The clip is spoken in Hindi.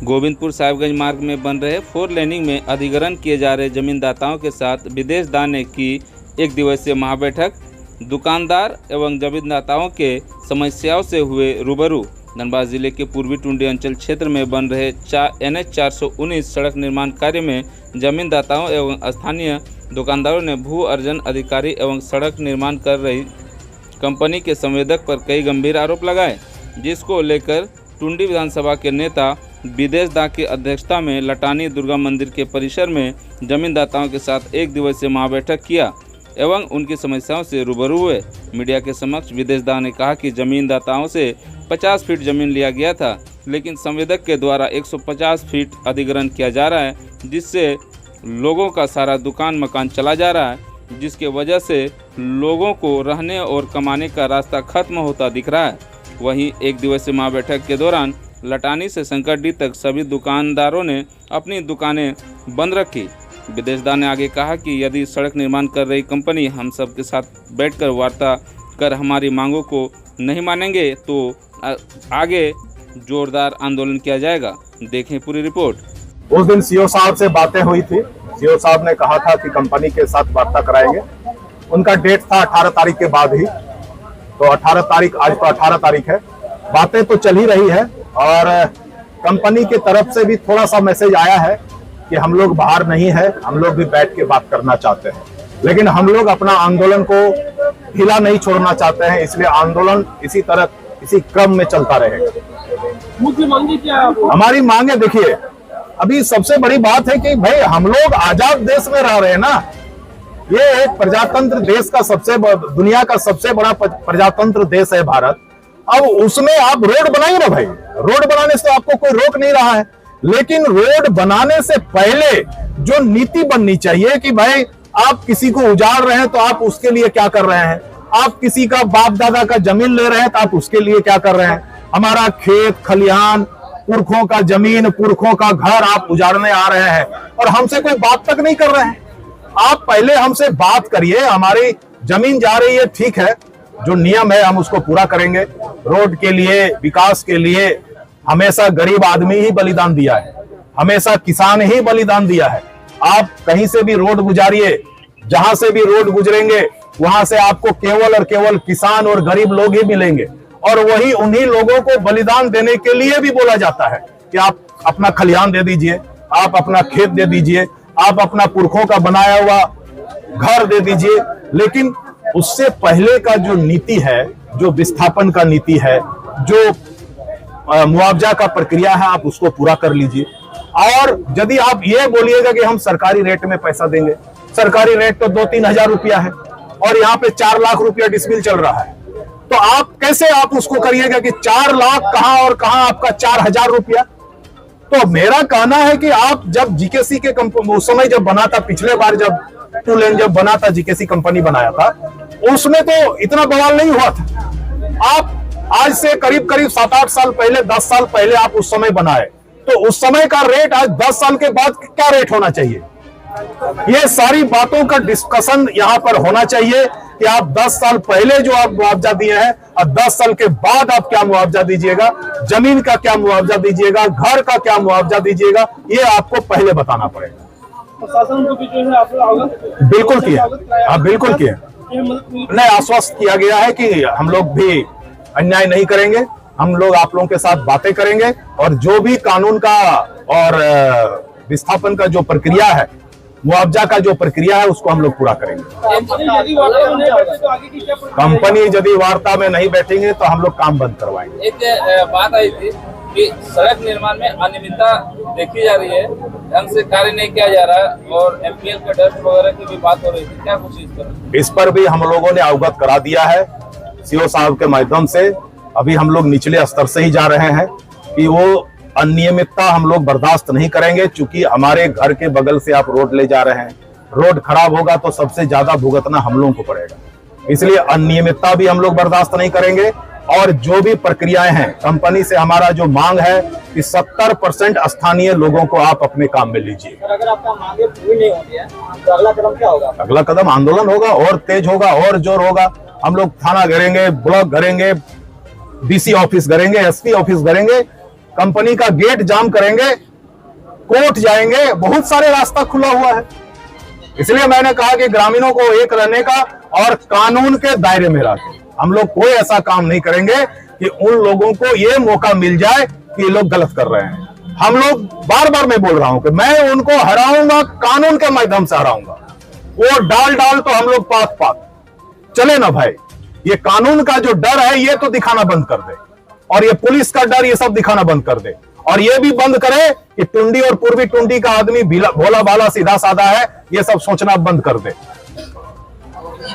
गोविंदपुर साहिबगंज मार्ग में बन रहे 4 लेनिंग में अधिग्रहण किए जा रहे जमींदाताओं के साथ विदेश दान ने की एक दिवसीय महाबैठक। दुकानदार एवं जमींदाताओं के समस्याओं से हुए रूबरू। धनबाद जिले के पूर्वी टुंडी अंचल क्षेत्र में बन रहे NH 419 सड़क निर्माण कार्य में जमींदाताओं एवं स्थानीय दुकानदारों ने भू अर्जन अधिकारी एवं सड़क निर्माण कर रही कंपनी के संवेदक पर कई गंभीर आरोप लगाए, जिसको लेकर टुंडी विधानसभा के नेता विदेश दा की अध्यक्षता में लटानी दुर्गा मंदिर के परिसर में जमींदाताओं के साथ एक दिवसीय महाबैठक किया एवं उनकी समस्याओं से रूबरू हुए। मीडिया के समक्ष विदेश दा ने कहा कि जमींदाताओं से 50 फीट जमीन लिया गया था, लेकिन संवेदक के द्वारा 150 फीट अधिग्रहण किया जा रहा है, जिससे लोगों का सारा दुकान मकान चला जा रहा है, जिसके वजह से लोगों को रहने और कमाने का रास्ता खत्म होता दिख रहा है। वहीं एक दिवसीय महाबैठक के दौरान लटानी से संकटडी तक सभी दुकानदारों ने अपनी दुकानें बंद रखी। विदेशदा ने आगे कहा कि यदि सड़क निर्माण कर रही कंपनी हम सब के साथ बैठकर वार्ता कर हमारी मांगों को नहीं मानेंगे तो आगे जोरदार आंदोलन किया जाएगा। देखें पूरी रिपोर्ट। उस दिन सीओ साहब से बातें हुई थी। सीओ साहब ने कहा था कि कंपनी के साथ वार्ता कराएंगे। उनका डेट था 18 तारीख के बाद ही, तो 18 तारीख, आज तो 18 तारीख है। बातें तो चल ही रही है और कंपनी की तरफ से भी थोड़ा सा मैसेज आया है कि हम लोग बाहर नहीं है, हम लोग भी बैठ के बात करना चाहते हैं, लेकिन हम लोग अपना आंदोलन को ढीला नहीं छोड़ना चाहते हैं, इसलिए आंदोलन इसी तरह इसी क्रम में चलता रहेगा। मुख्य मांगे क्या? हमारी मांगे देखिए, अभी सबसे बड़ी बात है कि भाई हम लोग आजाद देश में रह रहे हैं ना। ये एक प्रजातंत्र देश का दुनिया का सबसे बड़ा प्रजातंत्र देश है भारत। अब उसमें आप रोड बनाइए ना भाई, रोड बनाने से आपको कोई रोक नहीं रहा है, लेकिन रोड बनाने से पहले जो नीति बननी चाहिए कि भाई आप किसी को उजाड़ रहे हैं तो आप उसके लिए क्या कर रहे हैं, आप किसी का बाप दादा का जमीन ले रहे हैं तो आप उसके लिए क्या कर रहे हैं। हमारा खेत खलिहान, पुरखों का जमीन, पुरखों का घर आप उजाड़ने आ रहे हैं और हमसे कोई बात तक नहीं कर रहे हैं। आप पहले हमसे बात करिए। हमारी जमीन जा रही है, ठीक है, जो नियम है हम उसको पूरा करेंगे। रोड के लिए, विकास के लिए हमेशा गरीब आदमी ही बलिदान दिया है, हमेशा किसान ही बलिदान दिया है। आप कहीं से भी रोड गुजारिए, जहां से भी रोड गुजरेंगे वहां से आपको केवल और केवल किसान और गरीब लोग ही मिलेंगे, और वही उन्हीं लोगों को बलिदान देने के लिए भी बोला जाता है कि आप अपना खलिहान दे दीजिए, आप अपना खेत दे दीजिए, आप अपना पुरखों का बनाया हुआ घर दे दीजिए। लेकिन उससे पहले का जो नीति है, जो विस्थापन का नीति है, जो मुआवजा का प्रक्रिया है, आप उसको पूरा कर लीजिए। और यदि आप ये बोलिएगा कि हम सरकारी रेट में पैसा देंगे, सरकारी रेट तो 2-3 हजार रुपया है और यहाँ पे 4 लाख रुपया डिसमिल चल रहा है, तो आप कैसे आप उसको करिएगा कि 4 लाख कहां और कहां आपका 4,000 रुपया। तो मेरा कहना है कि आप जब जीकेसी के उस समय जब बना था, पिछले बार जब 2 लेन जब बना था, जीकेसी कंपनी बनाया था, उसमें तो इतना बवाल नहीं हुआ था। आप आज से करीब 7-8 साल पहले, 10 साल पहले आप उस समय बनाए, तो उस समय का रेट आज 10 साल के बाद क्या रेट होना चाहिए। ये सारी बातों का डिस्कशन यहाँ पर होना चाहिए कि आप 10 साल पहले जो आप मुआवजा दिए हैं और 10 साल के बाद आप क्या मुआवजा दीजिएगा, जमीन का क्या मुआवजा दीजिएगा, घर का क्या मुआवजा दीजिएगा, ये आपको पहले बताना पड़ेगा। प्रशासन को भी जो है आपने बिल्कुल किया, हाँ बिल्कुल किया। नहीं, आश्वस्त किया गया है कि हम लोग भी अन्याय नहीं करेंगे, हम लोग आप लोगों के साथ बातें करेंगे और जो भी कानून का और विस्थापन का जो प्रक्रिया है, मुआवजा का जो प्रक्रिया है, उसको हम लोग पूरा करेंगे। कंपनी यदि वार्ता में नहीं बैठेंगे तो हम लोग काम बंद करवाएंगे। एक बात आई थी कि सड़क निर्माण में अनियमितता देखी जा रही है, ढंग से कार्य नहीं किया जा रहा है और MPL के डस्ट वगैरह की भी बात हो रही थी, क्या कुछ इस पर भी हम लोगों ने अवगत करा दिया है सीओ साहब के माध्यम से। अभी हम लोग निचले स्तर से ही जा रहे हैं कि वो अनियमितता हम लोग बर्दाश्त नहीं करेंगे, क्योंकि हमारे घर के बगल से आप रोड ले जा रहे हैं, रोड खराब होगा तो सबसे ज्यादा भुगतना हम लोगों को पड़ेगा। इसलिए अनियमितता भी हम लोग बर्दाश्त नहीं करेंगे और जो भी प्रक्रियाएं हैं, कंपनी से हमारा जो मांग है कि 70% स्थानीय लोगों को आप अपने काम में लीजिए। अगर आपका मांगे पूरी नहीं होती है तो अगला कदम क्या होगा? अगला कदम आंदोलन होगा, और तेज होगा, और जोर होगा। हम लोग थाना घेरेंगे, ब्लॉक घेरेंगे, DC ऑफिस घेरेंगे, SP ऑफिस घेरेंगे कंपनी का गेट जाम करेंगे, कोर्ट जाएंगे, बहुत सारे रास्ता खुला हुआ है। इसलिए मैंने कहा कि ग्रामीणों को एक रहने का और कानून के दायरे में रखें। हम लोग कोई ऐसा काम नहीं करेंगे कि उन लोगों को ये मौका मिल जाए कि ये लोग गलत कर रहे हैं। हम लोग बार बार मैं बोल रहा हूं कि मैं उनको हराऊंगा, कानून के माध्यम से हराऊंगा। वो डाल तो हम लोग पात चले ना भाई। ये कानून का जो डर है ये तो दिखाना बंद कर दे, और ये पुलिस का डर ये सब दिखाना बंद कर दे, और ये भी बंद करे कि टुंडी और पूर्वी टुंडी का आदमी भोला भाला सीधा साधा है, ये सब सोचना बंद कर दे।